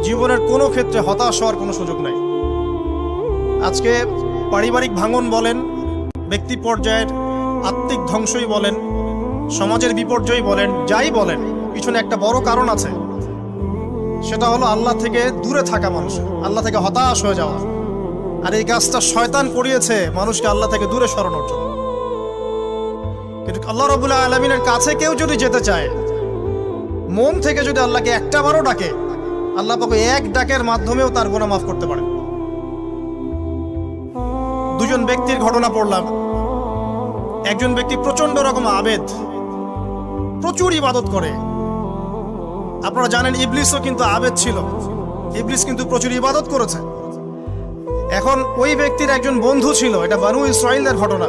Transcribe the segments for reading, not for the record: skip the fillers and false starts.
জীবনের কোনো ক্ষেত্রে হতাশ হওয়ার কোনো সুযোগ নাই। আজকে পারিবারিক ভাঙন বলেন, ব্যক্তি পর্যায়ের আত্মিক ধ্বংসই বলেন, সমাজের বিপর্যয় বলেন, যাই বলেন, পিছনে একটা বড় কারণ আছে। সেটা হলো আল্লাহ থেকে দূরে থাকা মানুষ, আল্লাহ থেকে হতাশ হয়ে যাওয়া। আর এই কাজটা শয়তান করিয়েছে মানুষকে আল্লাহ থেকে দূরে সরানোর জন্য। কিন্তু আল্লাহ রাব্বুল আলামিনের কাছে কেউ যদি যেতে চায়, মন থেকে যদি আল্লাহকে একটা বারও ডাকে, আল্লাহ পাক এক ডাকের মাধ্যমেও তার গুনাহ মাফ করতে পারেন। দুজন ব্যক্তির ঘটনা পড়লাম। একজন ব্যক্তি প্রচন্ড রকম আবেদ, প্রচুর ইবাদত করে। আপনারা জানেন ইবলিসও কিন্তু আবেদ ছিল, ইবলিস কিন্তু প্রচুর ইবাদত করেছে। এখন ওই ব্যক্তির একজন বন্ধু ছিল, এটা বানু ইসরাঈলের ঘটনা।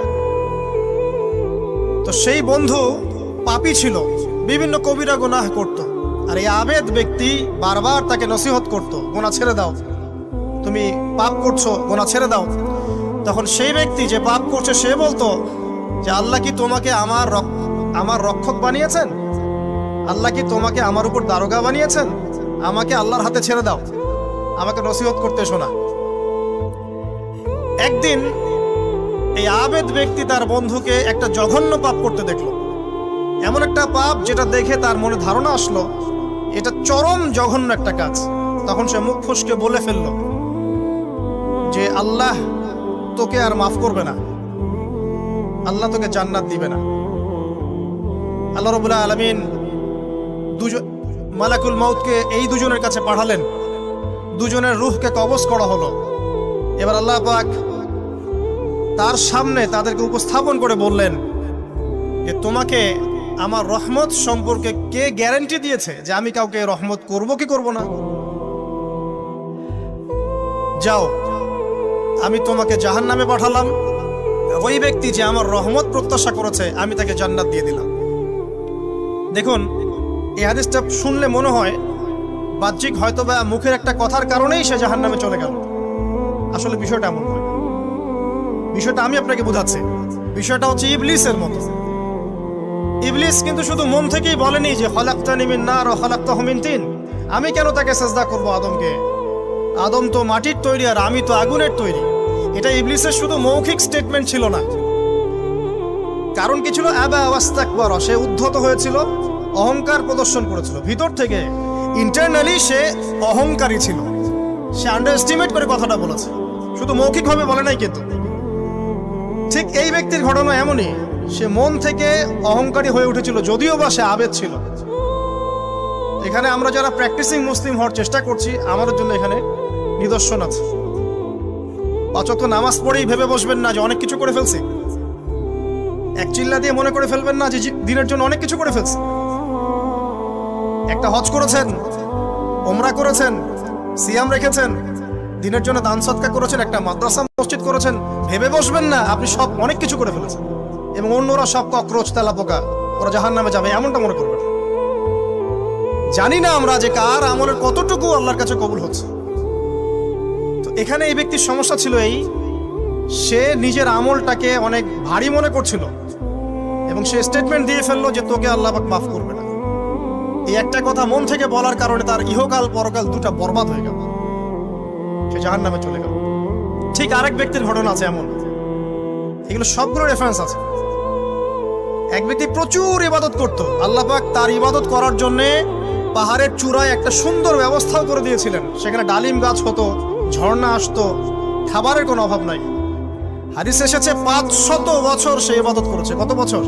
তো সেই বন্ধু পাপী ছিল, বিভিন্ন কবিরা গুনাহ করত। আর এই আবেদ ব্যক্তি বারবার তাকে নসিহত করত, গুনাহ ছেড়ে দাও, তুমি পাপ করছো, গুনাহ ছেড়ে দাও। তখন সেই ব্যক্তি যে পাপ করছে সে বলতো যে আল্লাহ কি তোমাকে আমার রক্ষক বানিয়েছেন? আল্লাহ কি তোমাকে আমার উপর দারোগা বানিয়েছেন? আমাকে আল্লাহর হাতে ছেড়ে দাও, আমাকে নসিহত করতে শোনা। একদিন এই আবেদ ব্যক্তি তার বন্ধুকে একটা জঘন্য পাপ করতে দেখলো, এমন একটা পাপ যেটা দেখে তার মনে ধারণা আসলো এটা চরম জঘন্য একটা কাজ। তখন সে মুখ ফসকে বলে ফেললো যে আল্লাহ তোকে আর মাফ করবে না, আল্লাহ তোকে জান্নাত দিবে না। আল্লাহ রাব্বুল আলামিন মালাকুল মউতকে এই দুজনের কাছে পাঠালেন, দুজনের রূহকে কবজ করা হলো। এবার আল্লাহ পাক তার সামনে তাদেরকে উপস্থাপন করে বললেন যে তোমাকে আমার রহমত সম্পর্কে কে গ্যারান্টি দিয়েছে যে আমি কাউকে রহমত করব কি করব না? যাও, আমি তোমাকে জাহান্নামে পাঠালাম, ওই ব্যক্তি যে আমার রহমত প্রত্যাশা করেছে আমি তাকে জান্নাত দিয়ে দিলাম। দেখুন, এই হাদিসটা শুনলে মনে হয় বাহ্যিক হয়তো বা মুখের একটা কথার কারণেই সে জাহান্নামে চলে গেল। আসলে বিষয়টা এমন নয়। বিষয়টা আমি আপনাকে বোঝাচ্ছি। বিষয়টা হচ্ছে ইবলিসের মতো। ইবলিস কিন্তু শুধু মন থেকেই বলেনি যে খলাকতানি মিন নার ওয়া খলাকতাহু মিন তিন, আমি কেন তাকে সিজদা করব আদমকে? আদম তো মাটির তৈরি আর আমি তো আগুনের তৈরি। এটা ইবলিসের শুধু মৌখিক স্টেটমেন্ট ছিল না, কারণ কি ছিল? আবা ওয়াস্তাকবার, সে উদ্ধত হয়েছিল, অহংকার প্রদর্শন করেছিল। ভিতর থেকে ইন্টারনালি সে অহংকারী ছিল, সে আন্ডারএস্টিমেট করে কথাটা বলেছে, শুধু মৌখিকভাবে বলে নাই। কিন্তু ঠিক এই ব্যক্তির ঘটনা এমনই, সে মন থেকে অহংকারী হয়ে উঠেছিল, যদিও বা সে আবেদ ছিল। এখানে আমরা যারা প্র্যাকটিসিং মুসলিম হওয়ার চেষ্টা করছি, আমাদের জন্য এখানে নিদর্শন আছে। পাঁচ ওয়াক্ত নামাজ পড়েই ভেবে বসবেন না যে অনেক কিছু করে ফেলছি। এক চিল্লা দিয়ে মনে করে ফেলবেন না যে দিনের জন্য অনেক কিছু করে ফেলছি। একটা হজ করেছেন, ওমরা করেছেন, সিয়াম রেখেছেন, দিনের জন্য দান সদকা করেছেন, একটা মাদ্রাসা মসজিদ করেছেন, ভেবে বসবেন না আপনি সব অনেক কিছু করে ফেলেছেন এবং অন্যরা সব ককরোচ তেলাপোকা, ওরা জাহান্নামে যাবে, এমনটা মনে করবেন। জানি না আমরা যে কার আমলের কতটুকু আল্লাহর কাছে কবুল হচ্ছে। তো এখানে এই ব্যক্তির সমস্যা ছিল এই, সে নিজের আমলটাকে অনেক ভারী মনে করছিল এবং সে স্টেটমেন্ট দিয়ে ফেললো যে তোকে আল্লাহ পাক মাফ করবে না। এই একটা কথা মন থেকে বলার কারণে তার ইহকাল পরকাল দুটা বরবাদ হয়ে গেল, সে জাহান্নামে চলে গেল। ঠিক আরেক ব্যক্তির ঘটনা আছে এমন, এগুলো সবগুলো রেফারেন্স আছে। এক ব্যক্তি প্রচুর ইবাদত করত, আল্লাহ পাক তার ইবাদত করার জন্য পাহাড়ের চূড়ায় একটা সুন্দর ব্যবস্থাও করে দিয়েছিলেন। সেখানে ডালিম গাছ হতো, ঝর্ণা আসতো, খাবারের কোনো অভাব নাই। হাদিস এসেছে 500 বছর সে ইবাদত করেছে। কত বছর?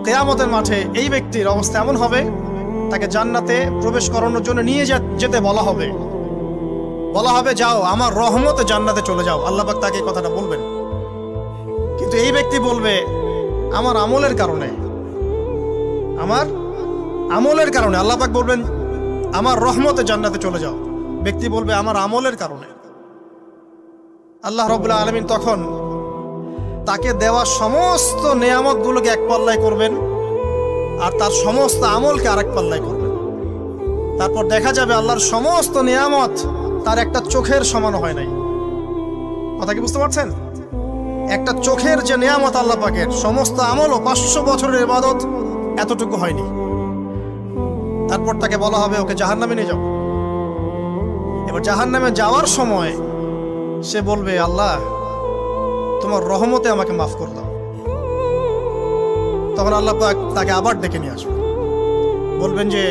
কিয়ামতের মাঠে এই ব্যক্তির অবস্থা এমন হবে, তাকে জান্নাতে প্রবেশ করানোর জন্য নিয়ে যেতে বলা হবে যাও আমার রহমতে জান্নাতে চলে যাও। আল্লাহ পাক তাকে কথাটা বলবেন, কিন্তু এই ব্যক্তি বলবে আমার আমলের কারণে আল্লাহ পাক বলবেন আমার রহমতে জান্নাতে চলে যাও। ব্যক্তি বলবে আমার আমলের কারণে। আল্লাহ রাব্বুল আলামিন তখন তাকে দেওয়া সমস্ত নেয়ামতগুলোকে এক পাল্লায় করবেন আর তার সমস্ত আমলকে আরেক পাল্লায় করবেন। তারপর দেখা যাবে আল্লাহর সমস্ত নিয়ামত তার একটা চোখের সমান হয় নাই। কথা কি বুঝতে পারছেন? একটা চোখের যে নিয়ামত আল্লাহ পাকের, সমস্ত আমল ও 500 বছরের ইবাদত এতটুকু হয়নি। তারপর তাকে বলা হবে ওকে জাহান্নামে নিয়ে যাও। এবার জাহান্নামে যাওয়ার সময় সে বলবে, আল্লাহ তোমার রহমতে আমাকে মাফ করে দাও। তখন আল্লাহ পাক তাকে আবার ডেকে নিয়ে আসবে, বলবেন যে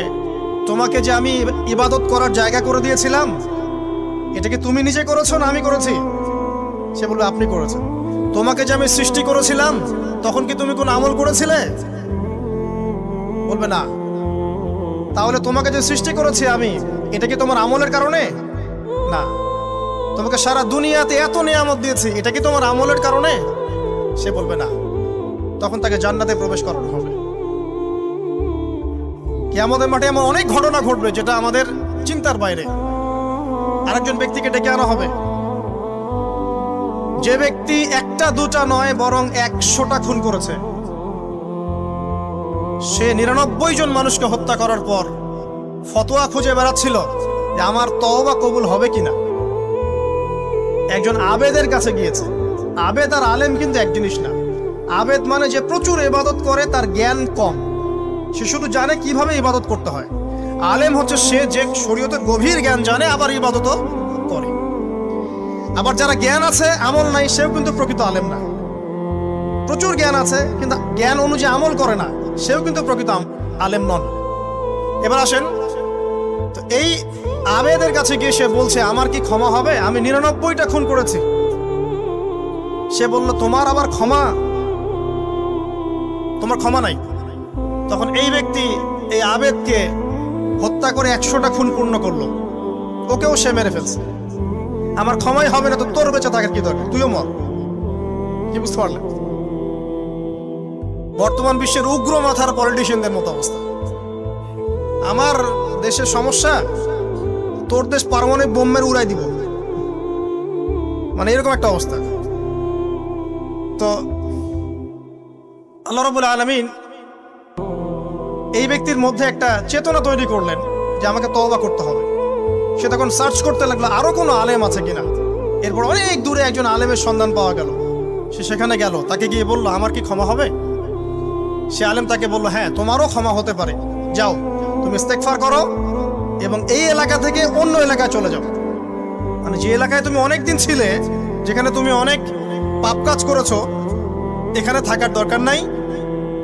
তোমাকে যে আমি ইবাদত করার জায়গা করে দিয়েছিলাম, এটা কি তুমি নিজে করেছো না আমি করেছি? সে বলবে আপনি করেছেন। তোমাকে যে আমি সৃষ্টি করেছিলাম, তখন কি তুমি কোন আমল করেছিলে? বলবে না। তাহলে তোমাকে যে সৃষ্টি করেছি আমি, এটা কি তোমার আমলের কারণে? না। তোমাকে সারা দুনিয়াতে এত নিয়ামত দিয়েছি, এটা কি তোমার আমলের কারণে? সে বলবে না। তখন তাকে জান্নাতে প্রবেশ করানো হবে। কিয়ামতের মাঠে এমন অনেক ঘটনা ঘটবে যেটা আমাদের চিন্তার বাইরে। আরেকজন ব্যক্তিকে ডেকে আনা হবে, যে ব্যক্তি একটা দুটা নয় বরং 100টা খুন করেছে। সে 99 জন মানুষকে হত্যা করার পর ফতোয়া খুঁজে বেড়াচ্ছিল যে আমার তওবা কবুল হবে কিনা। একজন আবেদের কাছে গিয়েছে। আবেদ আর আলেম কিন্তু এক জিনিস না। আবেদ মানে যে প্রচুর ইবাদত করে, তার জ্ঞান কম, সে শুধু জানে কিভাবে ইবাদত করতে হয়। আলেম হচ্ছে সে যে শরীয়তের গভীর জ্ঞান জানে, আবার ইবাদতও করে। আবার যারা জ্ঞান আছে আমল নাই, সেও কিন্তু প্রকৃত আলেম না। প্রচুর জ্ঞান আছে কিন্তু জ্ঞান অনুযায়ী আমল করে না, সেও কিন্তু প্রকৃত আলেম নন। এবার আসেন, তো এই আবেদের কাছে গিয়ে সে বলছে আমার কি ক্ষমা হবে? আমি 99টা খুন করেছি। সে বলল তোমার আবার ক্ষমা? তোমার ক্ষমা নাই। তখন এই ব্যক্তি এই আবেদকে হত্যা করে 100টা খুন পূর্ণ করলো, ওকেও সে মেরে ফেলছে। আমার ক্ষমাই হবে না তো তোর বেঁচে থাকার কি দরকার, তুইও মর। কি বুঝতে পারলেন? বর্তমান বিশ্বের উগ্র মাথার পলিটিশিয়ানদের মতো অবস্থা। আমার দেশের সমস্যা, তোর দেশ পারমাণবিক বোমের উড়াই দিব, মানে এরকম একটা অবস্থা। তো আল্লাহ রাব্বুল আলামিন এই ব্যক্তির মধ্যে একটা চেতনা তৈরি করলেন যে আমাকে তওবা করতে হবে। সে তখন সার্চ করতে লাগলো আরো কোনো আলেম আছে কিনা। এরপর অনেক দূরে একজন আলেমের সন্ধান পাওয়া গেল। সে সেখানে গেল, তাকে গিয়ে বলল আমার কি ক্ষমা হবে? সে আলেম তাকে বলল হ্যাঁ, তোমারও ক্ষমা হতে পারে। যাও, তুমি ইস্তেগফার করো এবং এই এলাকা থেকে অন্য এলাকায় চলে যাও। মানে যে এলাকায় তুমি অনেক দিন ছিলে, যেখানে তুমি অনেক পাপ কাজ করেছো, এখানে থাকার দরকার নাই।